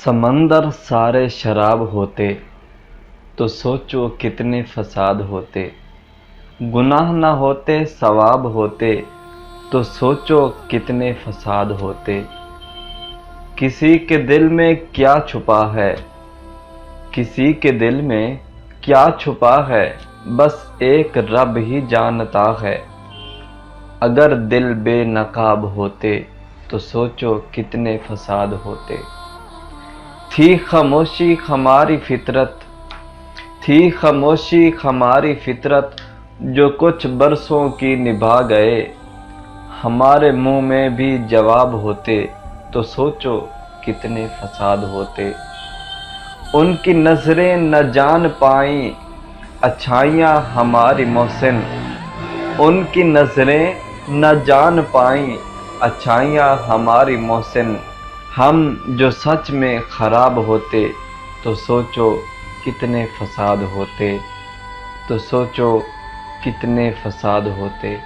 سمندر سارے شراب ہوتے تو سوچو کتنے فساد ہوتے، گناہ نہ ہوتے ثواب ہوتے تو سوچو کتنے فساد ہوتے۔ کسی کے دل میں کیا چھپا ہے، کسی کے دل میں کیا چھپا ہے، بس ایک رب ہی جانتا ہے۔ اگر دل بے نقاب ہوتے تو سوچو کتنے فساد ہوتے۔ تھی خاموشی ہماری فطرت، تھی خاموشی ہماری فطرت، جو کچھ برسوں کی نبھا گئے۔ ہمارے منہ میں بھی جواب ہوتے تو سوچو کتنے فساد ہوتے۔ ان کی نظریں نہ جان پائیں اچھائیاں ہماری محسن، ان کی نظریں نہ جان پائیں اچھائیاں ہماری محسن۔ ہم جو سچ میں خراب ہوتے تو سوچو کتنے فساد ہوتے، تو سوچو کتنے فساد ہوتے۔